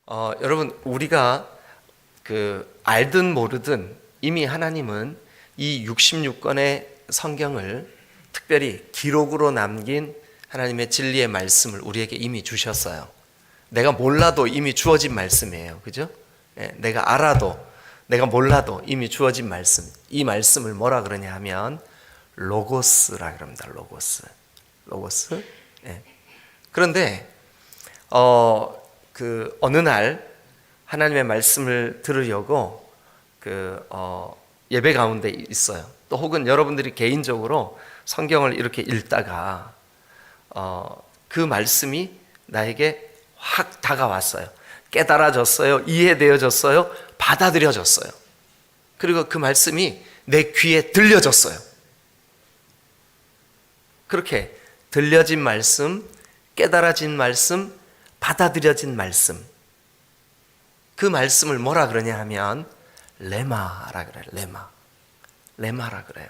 여러분, 우리가 알든 모르든 이미 하나님은 이 66권의 성경을 특별히 기록으로 남긴 하나님의 진리의 말씀을 우리에게 이미 주셨어요. 내가 몰라도 이미 주어진 말씀이에요. 그죠? 내가 알아도, 내가 몰라도 이미 주어진 말씀. 이 말씀을 뭐라 그러냐 하면 로고스라 그럽니다. 로고스. 그런데 어느 날 하나님의 말씀을 들으려고 예배 가운데 있어요. 또 혹은 여러분들이 개인적으로 성경을 이렇게 읽다가 그 말씀이 나에게 확 다가왔어요. 깨달아졌어요. 이해되어졌어요. 받아들여졌어요. 그리고 그 말씀이 내 귀에 들려졌어요. 그렇게 들려진 말씀, 깨달아진 말씀, 받아들여진 말씀, 그 말씀을 뭐라 그러냐 하면 레마라 그래요. 레마라 그래요.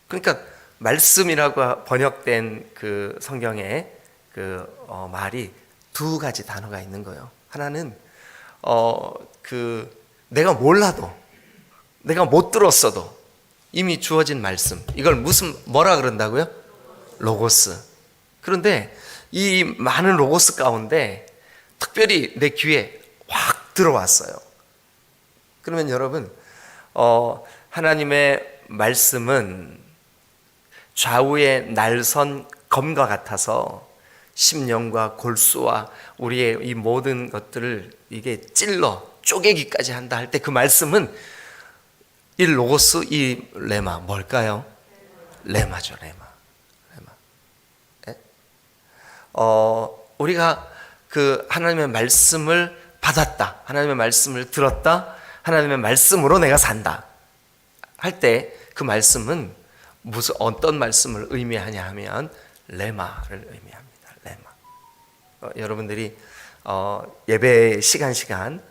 그러니까 말씀이라고 번역된 그 성경에 말이 두 가지 단어가 있는 거예요. 하나는 내가 몰라도, 내가 못 들었어도 이미 주어진 말씀, 이걸 뭐라 그런다고요? 로고스. 그런데 이 많은 로고스 가운데 특별히 내 귀에 확 들어왔어요. 그러면 여러분, 하나님의 말씀은 좌우에 날선 검과 같아서 심령과 골수와 우리의 이 모든 것들을 이게 찔러 쪼개기까지 한다 할 때 그 말씀은 이 로고스, 이 레마 뭘까요? 레마죠. 레마. 우리가 그 하나님의 말씀을 받았다, 하나님의 말씀을 들었다, 하나님의 말씀으로 내가 산다 할 때 그 말씀은 어떤 말씀을 의미하냐 하면 레마를 의미합니다. 레마. 여러분들이 예배 시간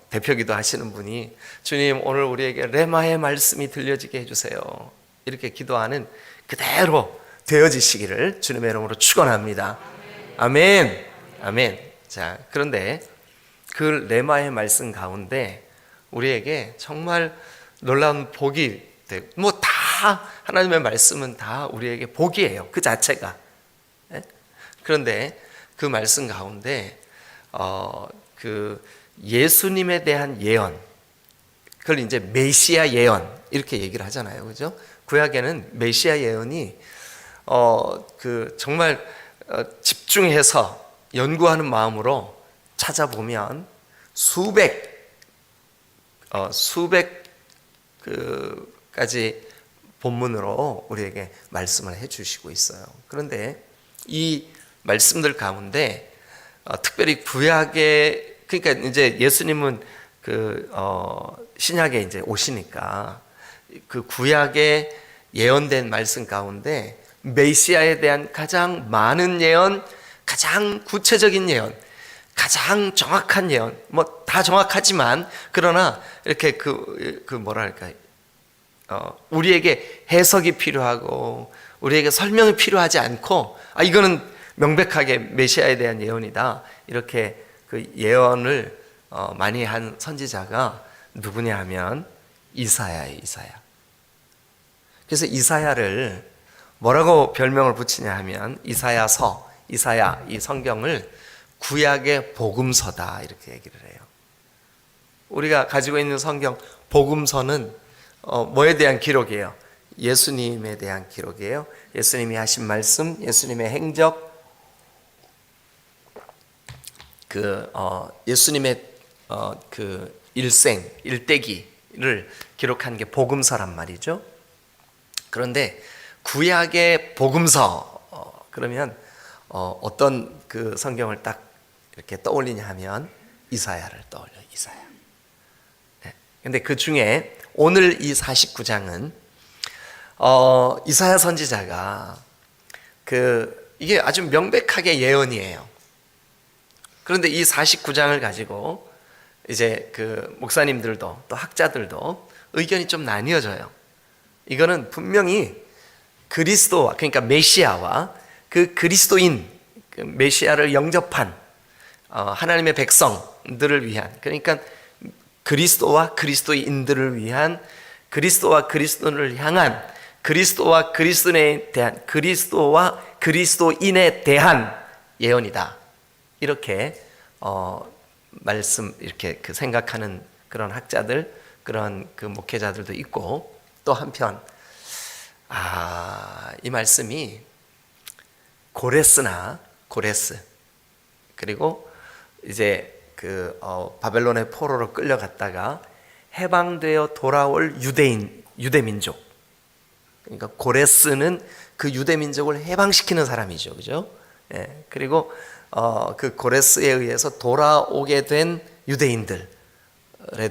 대표기도 하시는 분이 주님, 오늘 우리에게 레마의 말씀이 들려지게 해주세요, 이렇게 기도하는 그대로 되어지시기를 주님의 이름으로 축원합니다. 아멘. 아멘. 자, 그런데 그 레마의 말씀 가운데 우리에게 정말 놀라운 복이 되고, 다 하나님의 말씀은 다 우리에게 복이에요, 그 자체가. 그런데 그 말씀 가운데 예수님에 대한 예언, 그걸 이제 메시아 예언 이렇게 얘기를 하잖아요, 그죠? 구약에는 메시아 예언이 정말 집중해서 연구하는 마음으로 찾아보면 수백 가지 본문으로 우리에게 말씀을 해주시고 있어요. 그런데 이 말씀들 가운데 특별히 구약에, 그러니까 이제 예수님은 신약에 이제 오시니까 그 구약에 예언된 말씀 가운데 메시아에 대한 가장 많은 예언, 가장 구체적인 예언, 가장 정확한 예언, 다 정확하지만 그러나 이렇게 우리에게 해석이 필요하고 우리에게 설명이 필요하지 않고, 이거는 명백하게 메시아에 대한 예언이다, 이렇게 그 예언을 많이 한 선지자가 누구냐 하면 이사야예요. 그래서 이사야를 뭐라고 별명을 붙이냐 하면 이사야, 이 성경을 구약의 복음서다, 이렇게 얘기를 해요. 우리가 가지고 있는 성경 복음서는 뭐에 대한 기록이에요? 예수님에 대한 기록이에요. 예수님이 하신 말씀, 예수님의 행적, 예수님의 일대기를 기록한 게 복음서란 말이죠. 그런데 구약의 복음서, 그러면 어떤 그 성경을 딱 이렇게 떠올리냐 하면 이사야를 떠올려요. 이사야. 근데 그 중에 오늘 이 49장은 이사야 선지자가 이게 아주 명백하게 예언이에요. 그런데 이 49장을 가지고 이제 목사님들도 또 학자들도 의견이 좀 나뉘어져요. 이거는 분명히 그리스도와, 그러니까 메시아와 그 그리스도인, 메시아를 영접한 하나님의 백성들을 위한, 그러니까 그리스도와 그리스도인들을 위한, 그리스도와 그리스도를 향한, 그리스도와 그리스도인에 대한, 그리스도와 그리스도인에 대한 예언이다. 이렇게 말씀, 이렇게 그 생각하는 그런 학자들, 그런 그 목회자들도 있고, 또 한편 이 말씀이 고레스, 그리고 이제 그 바벨론의 포로로 끌려갔다가 해방되어 돌아올 유대민족, 그러니까 고레스는 그 유대민족을 해방시키는 사람이죠, 그죠? 예, 그리고 그 고레스에 의해서 돌아오게 된 유대인들에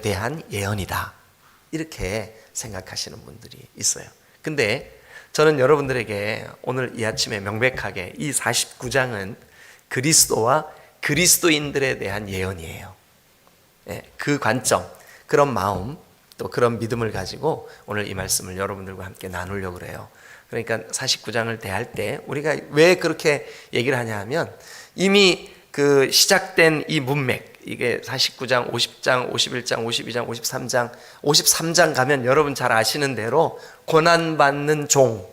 대한 예언이다, 이렇게 생각하시는 분들이 있어요. 근데 저는 여러분들에게 오늘 이 아침에 명백하게 이 49장은 그리스도와 그리스도인들에 대한 예언이에요. 예, 그 관점, 그런 마음, 또 그런 믿음을 가지고 오늘 이 말씀을 여러분들과 함께 나누려고 그래요. 그러니까 49장을 대할 때 우리가 왜 그렇게 얘기를 하냐 하면, 이미 그 시작된 이 문맥, 이게 49장, 50장, 51장, 52장, 53장 가면 여러분 잘 아시는 대로 고난받는 종,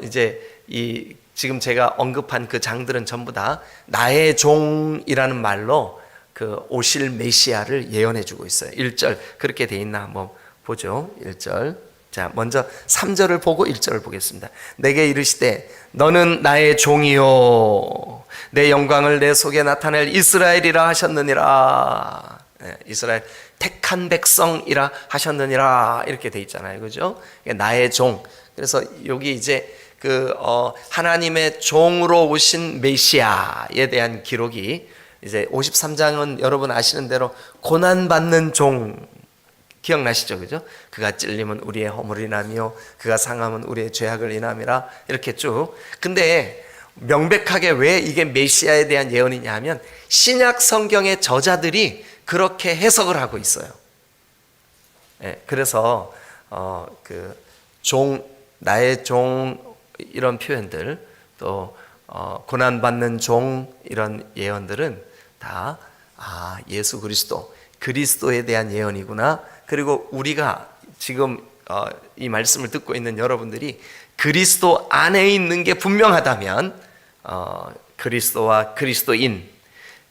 이제 이 지금 제가 언급한 그 장들은 전부 다 나의 종이라는 말로 그 오실 메시아를 예언해 주고 있어요. 1절 그렇게 돼 있나 한번 보죠. 1절. 자, 먼저 3절을 보고 1절을 보겠습니다. 내게 이르시되 너는 나의 종이요 내 영광을 내 속에 나타낼 이스라엘이라 하셨느니라. 이스라엘 택한 백성이라 하셨느니라, 이렇게 돼 있잖아요, 그죠? 나의 종. 그래서 여기 이제 그 하나님의 종으로 오신 메시아에 대한 기록이, 이제 53장은 여러분 아시는 대로 고난받는 종, 기억나시죠, 그죠? 그가 찔림은 우리의 허물을 인하며 그가 상함은 우리의 죄악을 인함이라, 이렇게 쭉. 근데 명백하게 왜 이게 메시아에 대한 예언이냐 하면, 신약 성경의 저자들이 그렇게 해석을 하고 있어요. 그래서 그 종, 나의 종, 이런 표현들, 또 고난받는 종, 이런 예언들은 다 예수 그리스도, 그리스도에 대한 예언이구나. 그리고 우리가 지금 이 말씀을 듣고 있는 여러분들이 그리스도 안에 있는 게 분명하다면 그리스도와 그리스도인,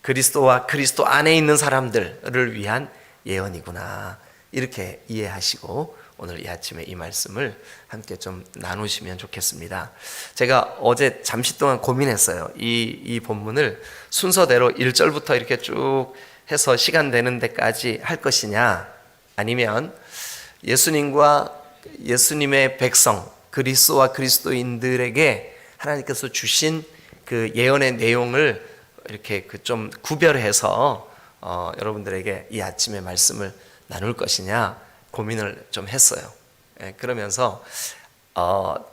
그리스도와 그리스도 안에 있는 사람들을 위한 예언이구나, 이렇게 이해하시고 오늘 이 아침에 이 말씀을 함께 좀 나누시면 좋겠습니다. 제가 어제 잠시 동안 고민했어요. 이 본문을 순서대로 1절부터 이렇게 쭉 해서 시간 되는 데까지 할 것이냐, 아니면 예수님과 예수님의 백성, 그리스도와 그리스도인들에게 하나님께서 주신 그 예언의 내용을 이렇게 그 좀 구별해서 여러분들에게 이 아침의 말씀을 나눌 것이냐 고민을 좀 했어요. 그러면서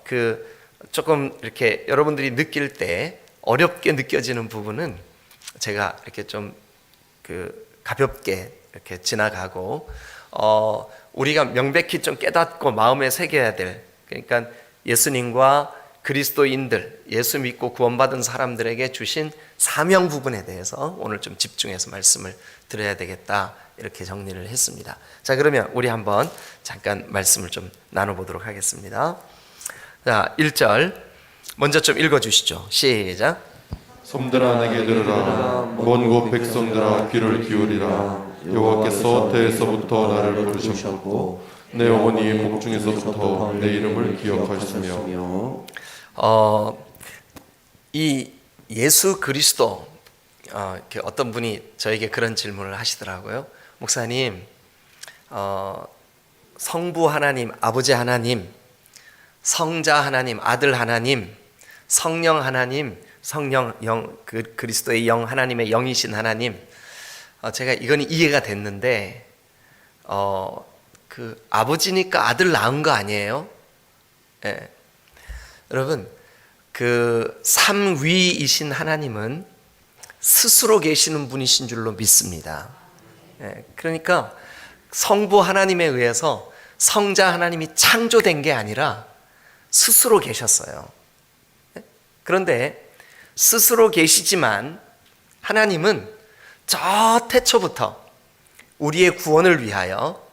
그 조금 이렇게 여러분들이 느낄 때 어렵게 느껴지는 부분은 제가 이렇게 좀 그 가볍게 이렇게 지나가고, 우리가 명백히 좀 깨닫고 마음에 새겨야 될, 그러니까 예수님과 그리스도인들, 예수 믿고 구원받은 사람들에게 주신 사명 부분에 대해서 오늘 좀 집중해서 말씀을 드려야 되겠다, 이렇게 정리를 했습니다. 자, 그러면 우리 한번 잠깐 말씀을 좀 나눠보도록 하겠습니다. 자, 1절 먼저 좀 읽어주시죠. 시작. 섬들아 내게 들으라, 먼 곳 백성들아 귀를 기울이라. 여호와께서 태에서부터 나를 부르셨고 내 영혼이 복중에서부터 내 이름을 기억하시며. 이 예수 그리스도, 어떤 분이 저에게 그런 질문을 하시더라고요. 목사님, 성부 하나님, 아버지 하나님, 성자 하나님, 아들 하나님, 성령 하나님, 성령 영, 그리스도의 영, 하나님의 영이신 하나님, 제가 이건 이해가 됐는데 그 아버지니까 아들 낳은 거 아니에요? 예. 여러분, 그 삼위이신 하나님은 스스로 계시는 분이신 줄로 믿습니다. 예. 그러니까 성부 하나님에 의해서 성자 하나님이 창조된 게 아니라 스스로 계셨어요. 예. 그런데 스스로 계시지만 하나님은 저 태초부터 우리의 구원을 위하여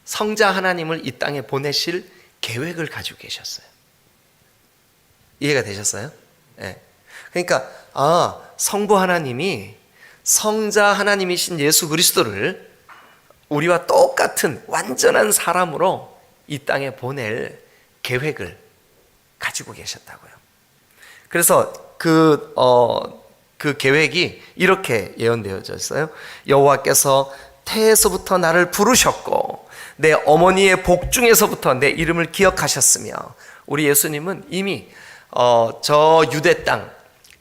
성자 하나님을 이 땅에 보내실 계획을 가지고 계셨어요. 이해가 되셨어요? 네. 그러니까 성부 하나님이 성자 하나님이신 예수 그리스도를 우리와 똑같은 완전한 사람으로 이 땅에 보낼 계획을 가지고 계셨다고요. 그래서 그 계획이 이렇게 예언되어져 있어요. 여호와께서 태에서부터 나를 부르셨고 내 어머니의 복중에서부터 내 이름을 기억하셨으며, 우리 예수님은 이미 저 유대 땅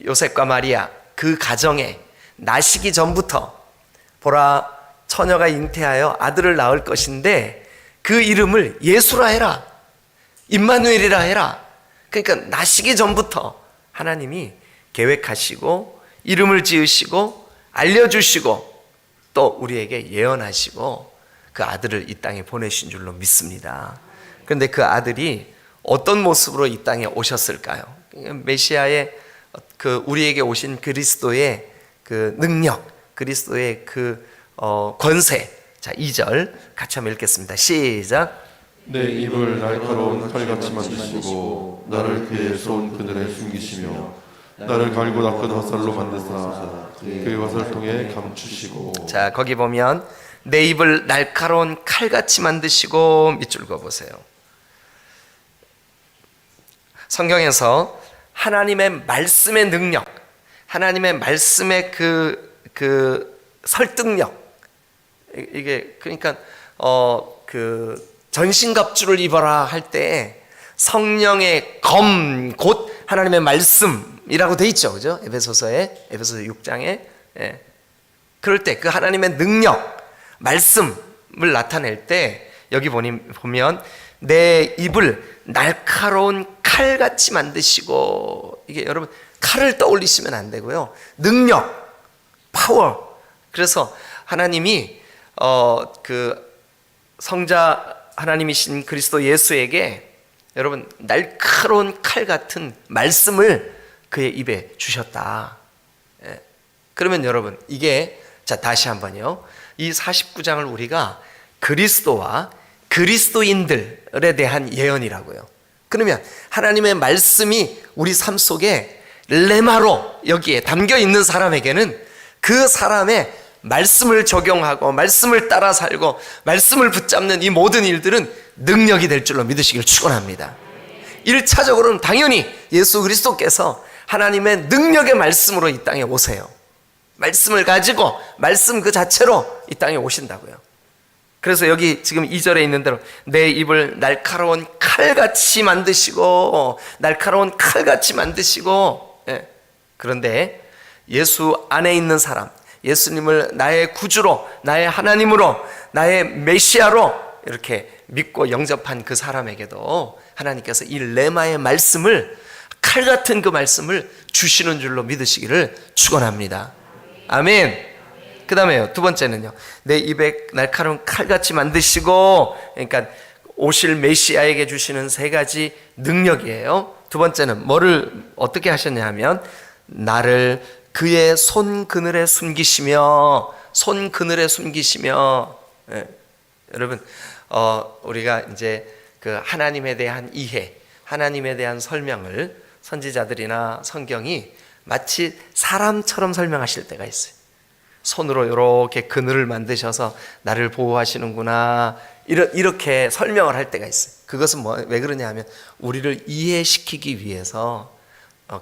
요셉과 마리아 그 가정에 나시기 전부터 보라, 처녀가 잉태하여 아들을 낳을 것인데 그 이름을 예수라 해라, 임마누엘이라 해라. 그러니까 나시기 전부터 하나님이 계획하시고 이름을 지으시고 알려주시고 또 우리에게 예언하시고 그 아들을 이 땅에 보내신 줄로 믿습니다. 그런데 그 아들이 어떤 모습으로 이 땅에 오셨을까요? 메시아의 그 우리에게 오신 그리스도의 그 능력, 그리스도의 그 권세. 자, 2절 같이 한번 읽겠습니다. 시작. 내 입을 날카로운 칼같이 만드시고 나를 그의 쏜 그늘에 숨기시며 나를 갈고 닦은 화살로 만드사 그의 화살통에 감추시고. 자, 거기 보면 내 입을 날카로운 칼같이 만드시고, 밑줄 그어보세요. 성경에서 하나님의 말씀의 능력, 하나님의 말씀의 그 설득력, 이게 그러니까 그 전신갑주를 입어라 할 때 성령의 검 곧 하나님의 말씀이라고 돼 있죠, 그죠? 에베소서 6장에. 예. 그럴 때 그 하나님의 능력, 말씀을 나타낼 때 여기 보면 내 입을 날카로운 칼같이 만드시고, 이게 여러분 칼을 떠올리시면 안 되고요, 능력, 파워. 그래서 하나님이 그 성자 하나님이신 그리스도 예수에게 여러분 날카로운 칼 같은 말씀을 그의 입에 주셨다. 예. 그러면 여러분 이게, 자 다시 한번요, 이 49장을 우리가 그리스도와 그리스도인들에 대한 예언이라고요. 그러면 하나님의 말씀이 우리 삶 속에 레마로 여기에 담겨 있는 사람에게는 그 사람의 말씀을 적용하고 말씀을 따라 살고 말씀을 붙잡는 이 모든 일들은 능력이 될 줄로 믿으시길 축원합니다. 1차적으로는 당연히 예수 그리스도께서 하나님의 능력의 말씀으로 이 땅에 오세요. 말씀을 가지고 말씀 그 자체로 이 땅에 오신다고요. 그래서 여기 지금 2절에 있는 대로 내 입을 날카로운 칼같이 만드시고, 날카로운 칼같이 만드시고. 예. 그런데 예수 안에 있는 사람, 예수님을 나의 구주로, 나의 하나님으로, 나의 메시아로 이렇게 믿고 영접한 그 사람에게도 하나님께서 이 레마의 말씀을, 칼 같은 그 말씀을 주시는 줄로 믿으시기를 축원합니다. 아멘. 그 다음에요, 두 번째는요, 내 입에 날카로운 칼같이 만드시고, 그러니까 오실 메시아에게 주시는 세 가지 능력이에요. 두 번째는 뭐를 어떻게 하셨냐 하면 나를 그의 손 그늘에 숨기시며, 손 그늘에 숨기시며. 예. 여러분 우리가 이제 그 하나님에 대한 이해, 하나님에 대한 설명을 선지자들이나 성경이 마치 사람처럼 설명하실 때가 있어요. 손으로 이렇게 그늘을 만드셔서 나를 보호하시는구나, 이렇게 설명을 할 때가 있어요. 그것은 왜 그러냐 하면 우리를 이해시키기 위해서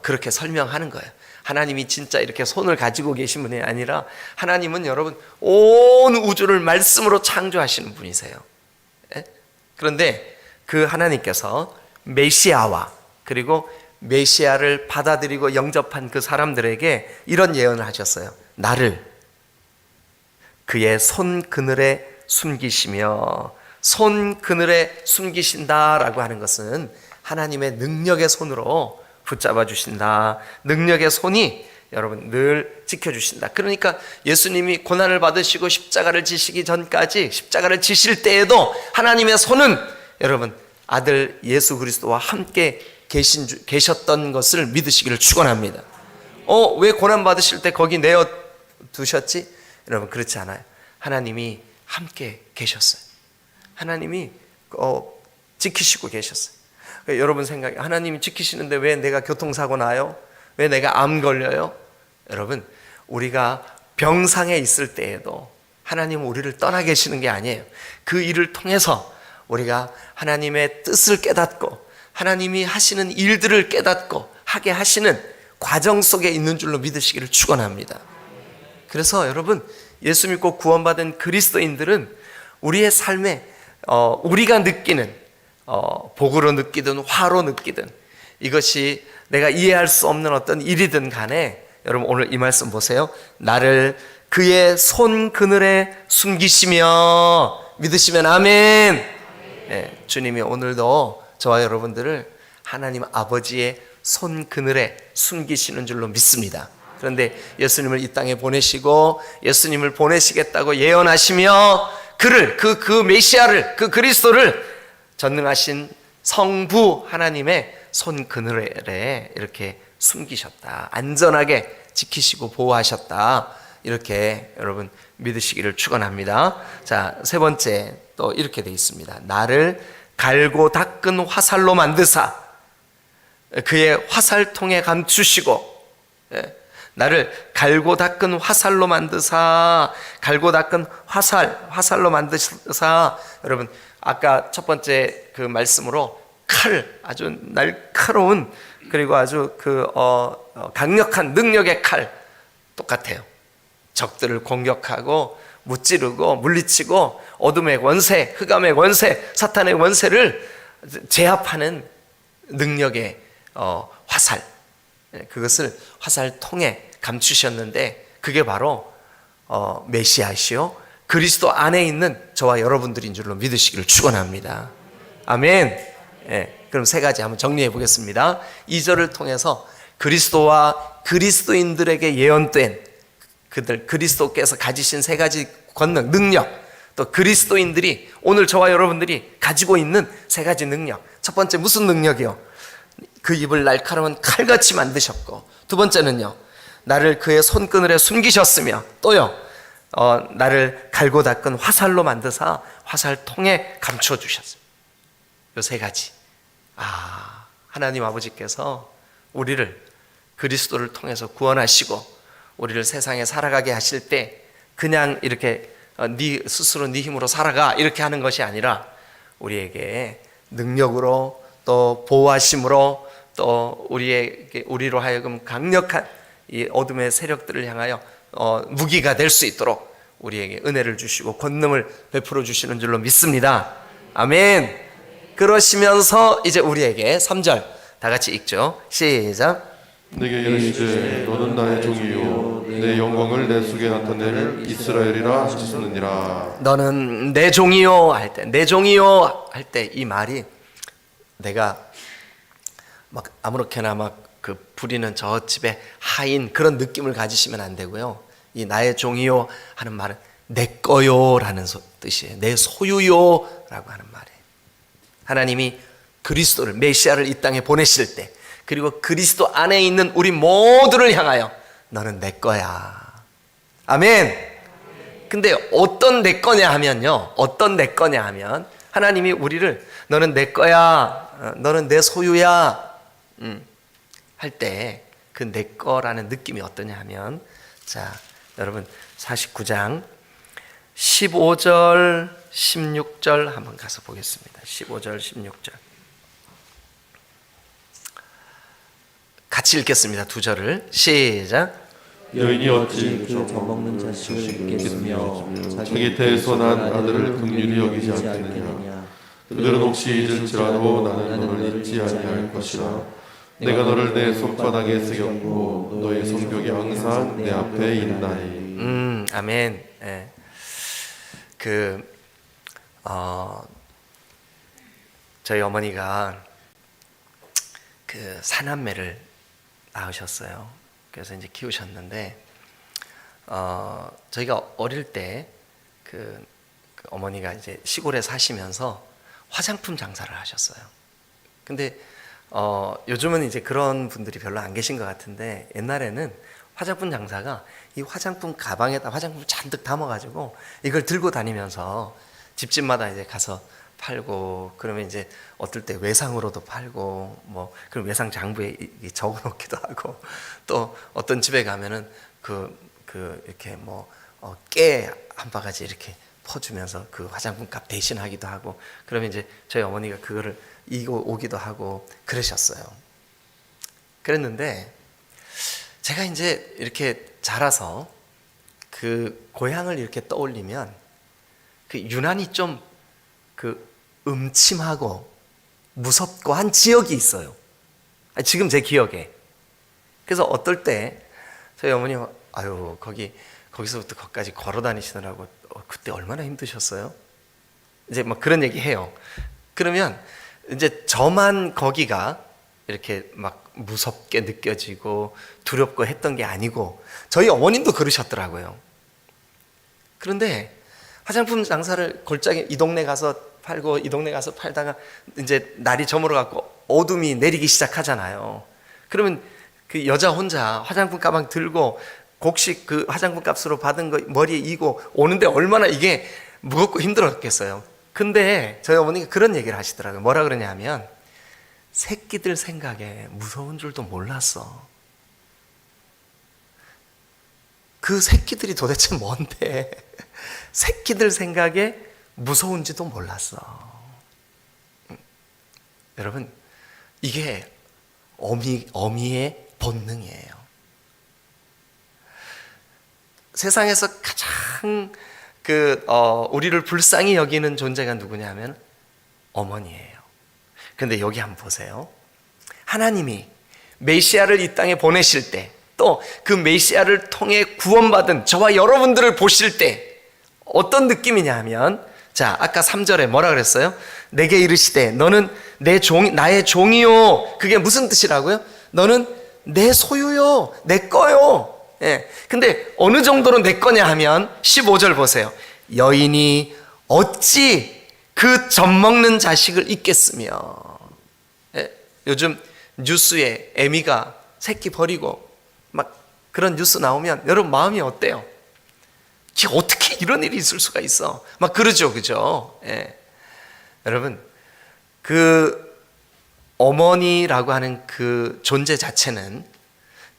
그렇게 설명하는 거예요. 하나님이 진짜 이렇게 손을 가지고 계신 분이 아니라 하나님은 여러분 온 우주를 말씀으로 창조하시는 분이세요. 예? 그런데 그 하나님께서 메시아와 그리고 메시아를 받아들이고 영접한 그 사람들에게 이런 예언을 하셨어요. 나를 그의 손 그늘에 숨기시며, 손 그늘에 숨기신다라고 하는 것은 하나님의 능력의 손으로 붙잡아 주신다. 능력의 손이 여러분 늘 지켜주신다. 그러니까 예수님이 고난을 받으시고 십자가를 지시기 전까지, 십자가를 지실 때에도 하나님의 손은 여러분 아들 예수 그리스도와 함께 계셨던 것을 믿으시기를 축원합니다. 왜 고난 받으실 때 거기 내어 두셨지? 여러분 그렇지 않아요. 하나님이 함께 계셨어요. 하나님이 지키시고 계셨어요. 여러분 생각에 하나님이 지키시는데 왜 내가 교통사고 나요? 왜 내가 암 걸려요? 여러분 우리가 병상에 있을 때에도 하나님은 우리를 떠나 계시는 게 아니에요. 그 일을 통해서 우리가 하나님의 뜻을 깨닫고 하나님이 하시는 일들을 깨닫고 하게 하시는 과정 속에 있는 줄로 믿으시기를 축원합니다. 그래서 여러분 예수 믿고 구원받은 그리스도인들은 우리의 삶에 우리가 느끼는 복으로 느끼든 화로 느끼든 이것이 내가 이해할 수 없는 어떤 일이든 간에 여러분 오늘 이 말씀 보세요. 나를 그의 손 그늘에 숨기시며 믿으시면 아멘. 네, 주님이 오늘도 저와 여러분들을 하나님 아버지의 손 그늘에 숨기시는 줄로 믿습니다. 그런데 예수님을 이 땅에 보내시고 예수님을 보내시겠다고 예언하시며 그를 그 메시아를 그 그리스도를 전능하신 성부 하나님의 손 그늘에 이렇게 숨기셨다. 안전하게 지키시고 보호하셨다. 이렇게 여러분 믿으시기를 축원합니다. 자, 세 번째 또 이렇게 돼 있습니다. 나를 갈고 닦은 화살로 만드사 그의 화살통에 감추시고 나를 갈고 닦은 화살로 만드사 갈고 닦은 화살로 만드사 여러분 아까 첫 번째 그 말씀으로 칼 아주 날카로운 그리고 아주 강력한 능력의 칼 똑같아요. 적들을 공격하고 무찌르고 물리치고 어둠의 권세, 흑암의 권세, 사탄의 권세를 제압하는 능력의 화살 그것을 화살통에 감추셨는데 그게 바로 메시아시요 그리스도 안에 있는 저와 여러분들인 줄로 믿으시기를 축원합니다. 아멘. 그럼 세 가지 한번 정리해 보겠습니다. 2절을 통해서 그리스도와 그리스도인들에게 예언된 그들 그리스도께서 가지신 세 가지 권능, 능력 또 그리스도인들이 오늘 저와 여러분들이 가지고 있는 세 가지 능력. 첫 번째 무슨 능력이요? 그 입을 날카로운 칼같이 만드셨고 두 번째는요 나를 그의 손그늘에 숨기셨으며 또요 나를 갈고 닦은 화살로 만드사 화살통에 감춰주셨어요. 이 세 가지. 하나님 아버지께서 우리를 그리스도를 통해서 구원하시고 우리를 세상에 살아가게 하실 때 그냥 이렇게 네 스스로 네 힘으로 살아가 이렇게 하는 것이 아니라 우리에게 능력으로 또 보호하심으로 또 우리로 하여금 강력한 이 어둠의 세력들을 향하여 무기가 될 수 있도록 우리에게 은혜를 주시고 권능을 베풀어 주시는 줄로 믿습니다. 아멘. 그러시면서 이제 우리에게 3절 다 같이 읽죠. 시작. 내게 이르시되 너는 나의 종이요 내 영광을 내 속에 나타낼 이스라엘이라 하셨느니라. 너는 내 종이요 할 때 내 종이요 할 때 이 말이 내가 막 아무렇게나 막 그 부리는 저 집의 하인 그런 느낌을 가지시면 안 되고요. 이 나의 종이요 하는 말은 내 거요라는 뜻이에요. 내 소유요라고 하는 말이에요. 하나님이 그리스도를 메시아를 이 땅에 보내실 때 그리고 그리스도 안에 있는 우리 모두를 향하여 너는 내 거야. 아멘. 근데 어떤 내 거냐 하면요. 어떤 내 거냐 하면 하나님이 우리를 너는 내 거야. 너는 내 소유야. 할 때 그 내 거라는 느낌이 어떠냐 하면 자, 여러분 49장 15절 16절 한번 가서 보겠습니다. 15절 16절 같이 읽겠습니다. 두 절을 시작. 여인이 어찌 그 젖먹는 자식을 믿겠으며 자기 태에서 난 아들을 긍휼히 여기지 않겠느냐. 그들은 혹시 잊을지라도 나는 너를 잊지 아니할 것이라. 내가 너를 내 손바닥에 새겼고 너의 성벽이 항상 내 앞에 있나니. 아멘. 저희 어머니가 그 사남매를 낳으셨어요. 그래서 이제 키우셨는데 저희가 어릴 때 그 어머니가 이제 시골에 사시면서 화장품 장사를 하셨어요. 근데 요즘은 이제 그런 분들이 별로 안 계신 것 같은데 옛날에는 화장품 장사가 이 화장품 가방에다 화장품 잔뜩 담아가지고 이걸 들고 다니면서 집집마다 이제 가서 팔고, 그러면 이제 어떨 때 외상으로도 팔고, 뭐 그럼 외상 장부에 적어놓기도 하고, 또 어떤 집에 가면은 이렇게 뭐 깨 한 바가지 이렇게 퍼주면서 그 화장품 값 대신하기도 하고, 그러면 이제 저희 어머니가 그거를 이고 오기도 하고 그러셨어요. 그랬는데 제가 이제 이렇게 자라서 그 고향을 이렇게 떠올리면 그 유난히 좀 그 음침하고 무섭고 한 지역이 있어요. 지금 제 기억에. 그래서 어떨 때 저희 어머니가 아유 거기서부터 거기까지 걸어 다니시느라고 그때 얼마나 힘드셨어요? 이제 막 그런 얘기 해요. 그러면 이제 저만 거기가 이렇게 막 무섭게 느껴지고 두렵고 했던 게 아니고 저희 어머님도 그러셨더라고요. 그런데 화장품 장사를 골짜기 이 동네 가서 팔고 이 동네 가서 팔다가 이제 날이 저물어 갖고 어둠이 내리기 시작하잖아요. 그러면 그 여자 혼자 화장품 가방 들고 곡식 그 화장품 값으로 받은 거 머리에 이고 오는데 얼마나 이게 무겁고 힘들었겠어요. 근데 저희 어머니가 그런 얘기를 하시더라고요. 뭐라 그러냐 하면 새끼들 생각에 무서운 줄도 몰랐어. 그 새끼들이 도대체 뭔데 새끼들 생각에 무서운지도 몰랐어. 여러분, 이게 어미의 본능이에요. 세상에서 가장 우리를 불쌍히 여기는 존재가 누구냐면 어머니예요. 그런데 여기 한번 보세요. 하나님이 메시아를 이 땅에 보내실 때, 또 그 메시아를 통해 구원받은 저와 여러분들을 보실 때 어떤 느낌이냐 하면, 자, 아까 3절에 뭐라 그랬어요? 내게 이르시되 너는 나의 종이요. 그게 무슨 뜻이라고요? 너는 내 소유요, 내 거요. 예. 근데 어느 정도로 내 거냐 하면 15절 보세요. 여인이 어찌 그 젖먹는 자식을 잊겠으며. 예. 요즘 뉴스에 애미가 새끼 버리고 막 그런 뉴스 나오면 여러분 마음이 어때요? 어떻게 이런 일이 있을 수가 있어? 막 그러죠, 그죠? 예. 여러분, 그 어머니라고 하는 그 존재 자체는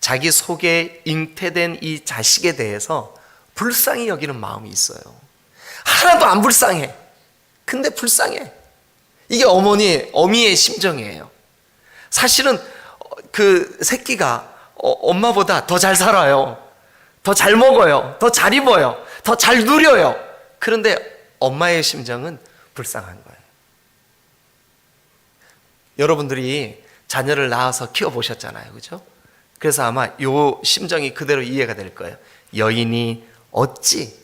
자기 속에 잉태된 이 자식에 대해서 불쌍히 여기는 마음이 있어요. 하나도 안 불쌍해. 근데 불쌍해. 이게 어미의 심정이에요. 사실은 그 새끼가 엄마보다 더 잘 살아요. 더 잘 먹어요. 더 잘 입어요. 더 잘 누려요. 그런데 엄마의 심정은 불쌍한 거예요. 여러분들이 자녀를 낳아서 키워보셨잖아요. 그죠? 그래서 아마 이 심정이 그대로 이해가 될 거예요. 여인이 어찌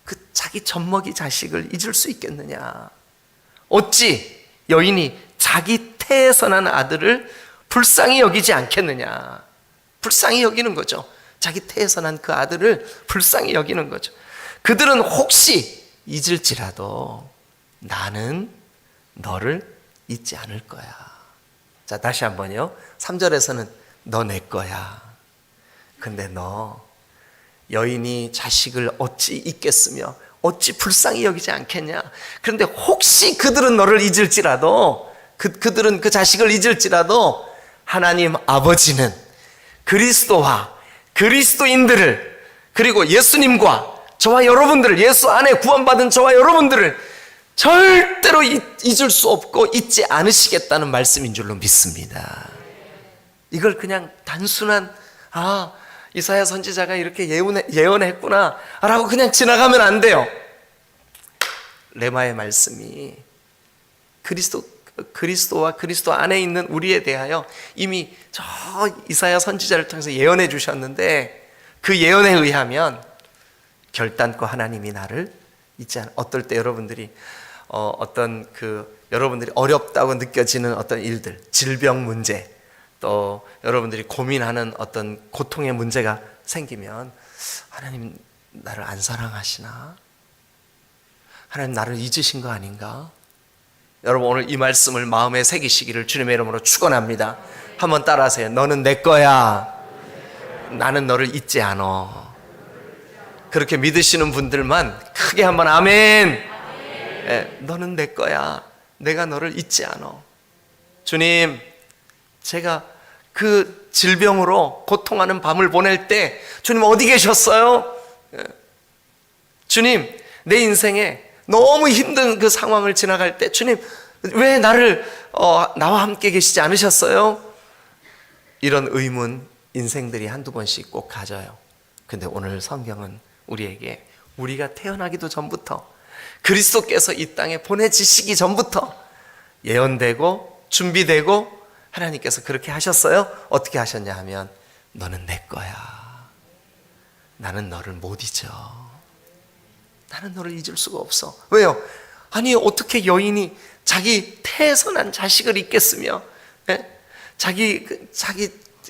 그 자기 젖먹이 자식을 잊을 수 있겠느냐. 어찌 여인이 자기 태에서 난 아들을 불쌍히 여기지 않겠느냐. 불쌍히 여기는 거죠. 자기 태에서 난 그 아들을 불쌍히 여기는 거죠. 그들은 혹시 잊을지라도 나는 너를 잊지 않을 거야. 자, 다시 한번요. 3절에서는 너 내 거야. 근데 너 여인이 자식을 어찌 잊겠으며 어찌 불쌍히 여기지 않겠냐. 그런데 혹시 그들은 너를 잊을지라도 그들은 그 자식을 잊을지라도 하나님 아버지는 그리스도와 그리스도인들을, 그리고 예수님과 저와 여러분들을, 예수 안에 구원받은 저와 여러분들을 절대로 잊을 수 없고 잊지 않으시겠다는 말씀인 줄로 믿습니다. 이걸 그냥 단순한 이사야 선지자가 이렇게 예언했구나 라고 그냥 지나가면 안 돼요. 레마의 말씀이 그리스도와 그리스도 안에 있는 우리에 대하여 이미 저 이사야 선지자를 통해서 예언해 주셨는데, 그 예언에 의하면 결단코 하나님이 나를 잊지 않아. 어떨 때 여러분들이 여러분들이 어렵다고 느껴지는 어떤 일들, 질병 문제, 또 여러분들이 고민하는 어떤 고통의 문제가 생기면 하나님 나를 안 사랑하시나? 하나님 나를 잊으신 거 아닌가? 여러분, 오늘 이 말씀을 마음에 새기시기를 주님의 이름으로 축원합니다. 한번 따라하세요. 너는 내 거야. 나는 너를 잊지 않어. 그렇게 믿으시는 분들만 크게 한번 아멘. 예, 너는 내 거야. 내가 너를 잊지 않어. 주님, 제가 그 질병으로 고통하는 밤을 보낼 때 주님 어디 계셨어요? 예. 주님, 내 인생에 너무 힘든 그 상황을 지나갈 때 주님 왜 나와 함께 계시지 않으셨어요? 이런 의문 인생들이 한두 번씩 꼭 가져요. 근데 오늘 성경은 우리에게 우리가 태어나기도 전부터 그리스도께서 이 땅에 보내지시기 전부터 예언되고 준비되고 하나님께서 그렇게 하셨어요. 어떻게 하셨냐 하면 너는 내 거야. 나는 너를 못 잊어. 나는 너를 잊을 수가 없어. 왜요? 아니 어떻게 여인이 자기 태에서 난 자식을 잊겠으며, 예? 자기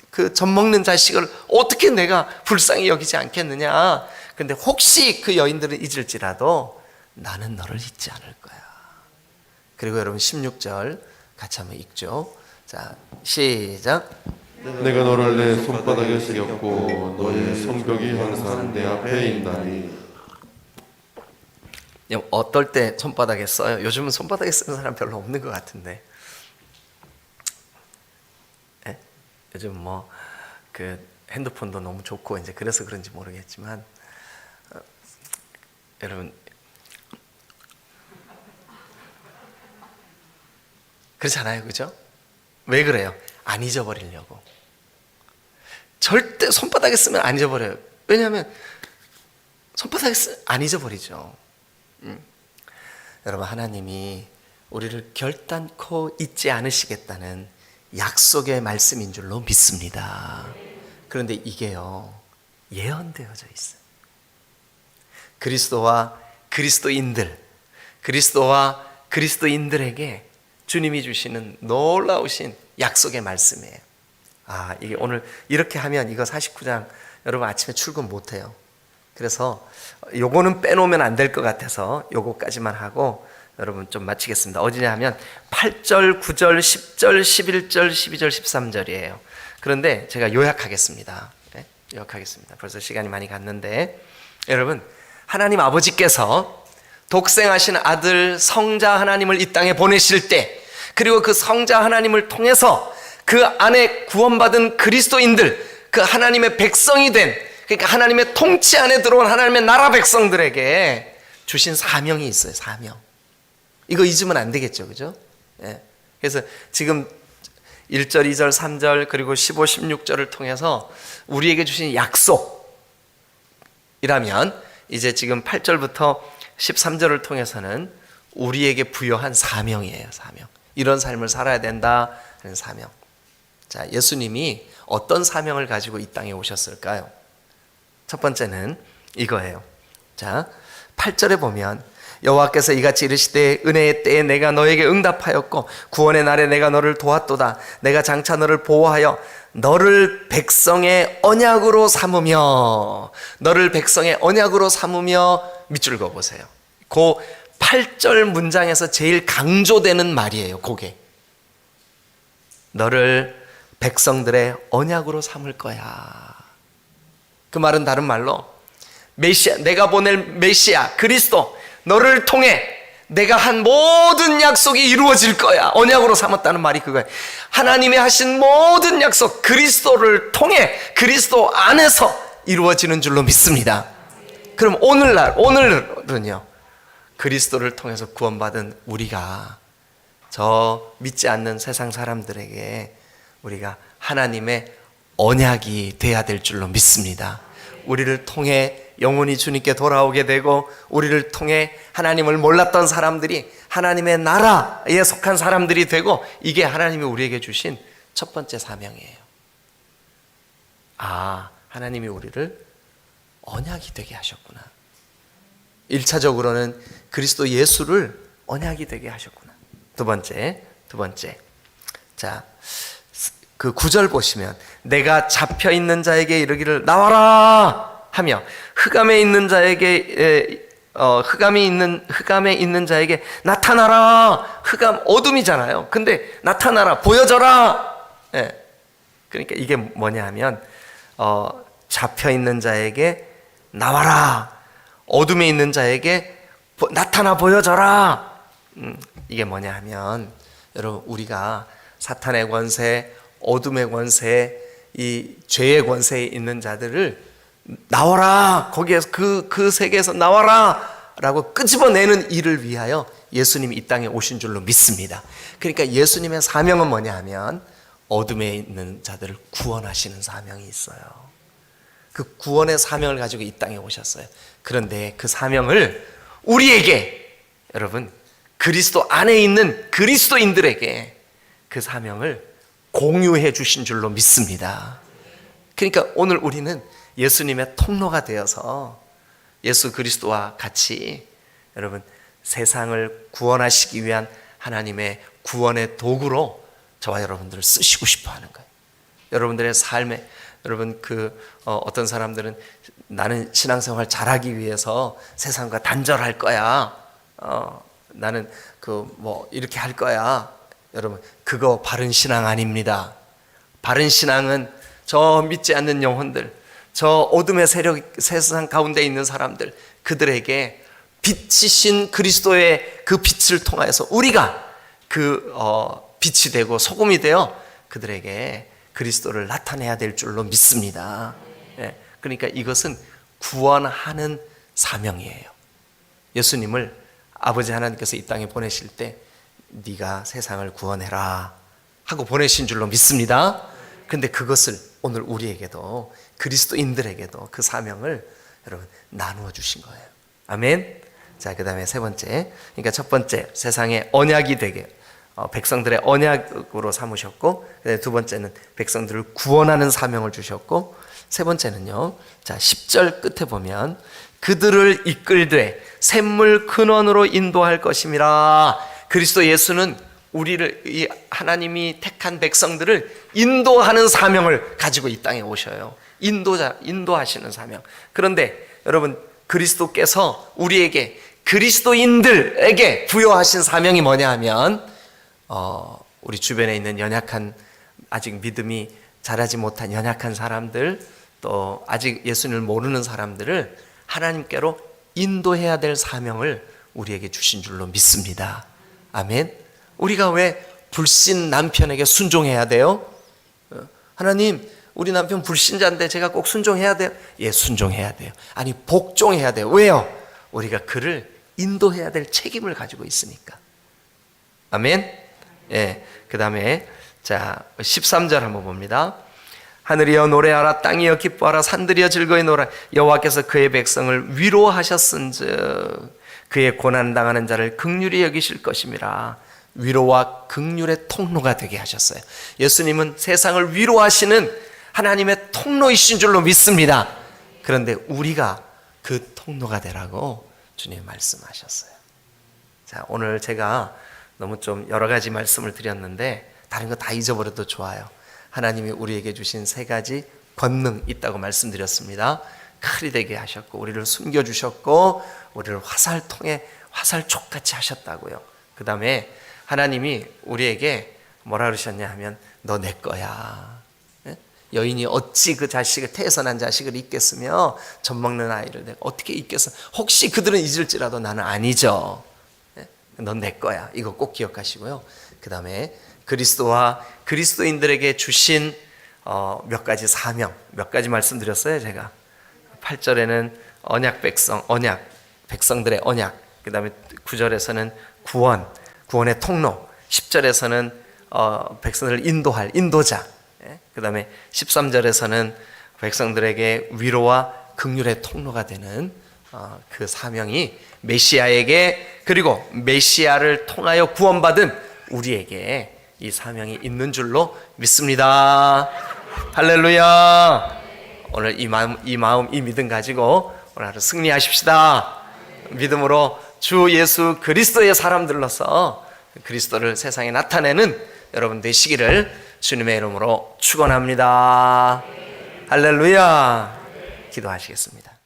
그 젖먹는 자식을 어떻게 내가 불쌍히 여기지 않겠느냐. 근데 혹시 그 여인들은 잊을지라도 나는 너를 잊지 않을 거야. 그리고 여러분 16절 같이 한번 읽죠. 자, 시작. 내가 너를 내 손바닥에 새겼고 너의 성벽이 항상 내 앞에 있나니. 어떨 때 손바닥에 써요? 요즘은 손바닥에 쓰는 사람 별로 없는 것 같은데. 예? 요즘 뭐 그 핸드폰도 너무 좋고 이제 그래서 그런지 모르겠지만 여러분 그렇지 않아요, 그죠? 왜 그래요? 안 잊어버리려고. 절대 손바닥에 쓰면 안 잊어버려요. 왜냐하면 손바닥에 쓰면 안 잊어버리죠. 여러분, 하나님이 우리를 결단코 잊지 않으시겠다는 약속의 말씀인 줄로 믿습니다. 그런데 이게요, 예언되어져 있어요. 그리스도와 그리스도인들에게 주님이 주시는 놀라우신 약속의 말씀이에요. 이게 오늘 이렇게 하면 이거 49장 여러분 아침에 출근 못해요. 그래서 요거는 빼놓으면 안 될 것 같아서 요거까지만 하고 여러분 좀 마치겠습니다. 어디냐 하면 8절, 9절, 10절, 11절, 12절, 13절이에요. 그런데 제가 요약하겠습니다. 네? 요약하겠습니다. 벌써 시간이 많이 갔는데 여러분, 하나님 아버지께서 독생하신 아들 성자 하나님을 이 땅에 보내실 때, 그리고 그 성자 하나님을 통해서 그 안에 구원받은 그리스도인들, 그 하나님의 백성이 된, 그러니까 하나님의 통치 안에 들어온 하나님의 나라 백성들에게 주신 사명이 있어요. 사명. 이거 잊으면 안 되겠죠, 그죠? 예. 그래서 지금 1절, 2절, 3절 그리고 15, 16절을 통해서 우리에게 주신 약속이라면 이제 지금 8절부터 13절을 통해서는 우리에게 부여한 사명이에요. 사명. 이런 삶을 살아야 된다 하는 사명. 자, 예수님이 어떤 사명을 가지고 이 땅에 오셨을까요? 첫 번째는 이거예요. 자, 8절에 보면 여호와께서 이같이 이르시되 은혜의 때에 내가 너에게 응답하였고 구원의 날에 내가 너를 도왔도다. 내가 장차 너를 보호하여 너를 백성의 언약으로 삼으며, 너를 백성의 언약으로 삼으며, 밑줄 그어보세요. 그 8절 문장에서 제일 강조되는 말이에요. 그게 너를 백성들의 언약으로 삼을 거야. 그 말은 다른 말로 메시아, 내가 보낼 메시아 그리스도, 너를 통해 내가 한 모든 약속이 이루어질 거야. 언약으로 삼았다는 말이 그거예요. 하나님이 하신 모든 약속, 그리스도를 통해 그리스도 안에서 이루어지는 줄로 믿습니다. 그럼 오늘은요, 그리스도를 통해서 구원받은 우리가 저 믿지 않는 세상 사람들에게 우리가 하나님의 언약이 돼야 될 줄로 믿습니다. 우리를 통해 영혼이 주님께 돌아오게 되고, 우리를 통해 하나님을 몰랐던 사람들이 하나님의 나라에 속한 사람들이 되고, 이게 하나님이 우리에게 주신 첫 번째 사명이에요. 하나님이 우리를 언약이 되게 하셨구나. 1차적으로는 그리스도 예수를 언약이 되게 하셨구나. 두 번째. 자, 그 9절 보시면 내가 잡혀있는 자에게 이르기를 나와라 하며 흑암에 있는 자에게 흑암에 있는 자에게 나타나라. 흑암 어둠이잖아요. 근데 나타나라, 보여져라. 예. 그러니까 이게 뭐냐 하면 잡혀 있는 자에게 나와라. 어둠에 있는 자에게 나타나 보여져라. 이게 뭐냐 하면 여러분, 우리가 사탄의 권세, 어둠의 권세, 이 죄의 권세에 있는 자들을 나와라, 거기에서 그 세계에서 나와라 라고 끄집어내는 일을 위하여 예수님이 이 땅에 오신 줄로 믿습니다. 그러니까 예수님의 사명은 뭐냐 하면 어둠에 있는 자들을 구원하시는 사명이 있어요. 그 구원의 사명을 가지고 이 땅에 오셨어요. 그런데 그 사명을 우리에게, 여러분, 그리스도 안에 있는 그리스도인들에게 그 사명을 공유해 주신 줄로 믿습니다. 그러니까 오늘 우리는 예수님의 통로가 되어서 예수 그리스도와 같이 여러분 세상을 구원하시기 위한 하나님의 구원의 도구로 저와 여러분들을 쓰시고 싶어 하는 거예요. 여러분들의 삶에, 여러분 어떤 사람들은 나는 신앙생활 잘하기 위해서 세상과 단절할 거야. 나는 이렇게 할 거야. 여러분, 그거 바른 신앙 아닙니다. 바른 신앙은 저 믿지 않는 영혼들, 저 어둠의 세상 가운데 있는 사람들, 그들에게 빛이신 그리스도의 그 빛을 통하여서 우리가 빛이 되고 소금이 되어 그들에게 그리스도를 나타내야 될 줄로 믿습니다. 그러니까 이것은 구원하는 사명이에요. 예수님을 아버지 하나님께서 이 땅에 보내실 때 네가 세상을 구원해라 하고 보내신 줄로 믿습니다. 그런데 그것을 오늘 우리에게도, 그리스도인들에게도 그 사명을 여러분 나누어 주신 거예요. 아멘. 자, 그 다음에 세 번째, 그러니까 첫 번째 세상의 언약이 되게 백성들의 언약으로 삼으셨고, 두 번째는 백성들을 구원하는 사명을 주셨고, 세 번째는요, 자 10절 끝에 보면 그들을 이끌되 샘물 근원으로 인도할 것임이라. 그리스도 예수는 우리를, 이 하나님이 택한 백성들을 인도하는 사명을 가지고 이 땅에 오셔요. 인도하시는 사명. 그런데 여러분, 그리스도께서 우리에게, 그리스도인들에게 부여하신 사명이 뭐냐 하면 우리 주변에 있는 연약한, 아직 믿음이 자라지 못한 연약한 사람들, 또 아직 예수님을 모르는 사람들을 하나님께로 인도해야 될 사명을 우리에게 주신 줄로 믿습니다. 아멘. 우리가 왜 불신 남편에게 순종해야 돼요? 하나님, 우리 남편 불신자인데 제가 꼭 순종해야 돼요? 예, 순종해야 돼요. 아니, 복종해야 돼요. 왜요? 우리가 그를 인도해야 될 책임을 가지고 있으니까. 아멘. 예. 그 다음에 자 13절 한번 봅니다. 하늘이여 노래하라, 땅이여 기뻐하라, 산들이여 즐거이 노라. 여호와께서 그의 백성을 위로하셨은즉 그의 고난당하는 자를 긍휼히 여기실 것임이라. 위로와 긍휼의 통로가 되게 하셨어요. 예수님은 세상을 위로하시는 하나님의 통로이신 줄로 믿습니다. 그런데 우리가 그 통로가 되라고 주님 말씀하셨어요. 자, 오늘 제가 너무 좀 여러 가지 말씀을 드렸는데 다른 거 다 잊어버려도 좋아요. 하나님이 우리에게 주신 세 가지 권능 있다고 말씀드렸습니다. 칼이 되게 하셨고, 우리를 숨겨주셨고, 우리를 화살통에 화살촉같이 하셨다고요. 그 다음에 하나님이 우리에게 뭐라 그러셨냐 하면 너 내 거야. 여인이 어찌 그 자식을, 태에서 난 자식을 잊겠으며 젖 먹는 아이를 내가 어떻게 잊겠어. 혹시 그들은 잊을지라도 나는 아니죠. 넌 내 거야. 이거 꼭 기억하시고요. 그 다음에 그리스도와 그리스도인들에게 주신 몇 가지 사명, 몇 가지 말씀드렸어요. 제가 8절에는 언약 백성들의 언약, 그 다음에 9절에서는 구원의 통로, 10절에서는 백성들을 인도할 인도자, 그 다음에 13절에서는 백성들에게 위로와 긍휼의 통로가 되는 그 사명이 메시아에게, 그리고 메시아를 통하여 구원받은 우리에게 이 사명이 있는 줄로 믿습니다. 할렐루야. 오늘 이 마음, 이 믿음 가지고 오늘 하루 승리하십시다. 믿음으로 주 예수 그리스도의 사람들로서 그리스도를 세상에 나타내는 여러분 되시기를 주님의 이름으로 축원합니다. 할렐루야. 기도하시겠습니다.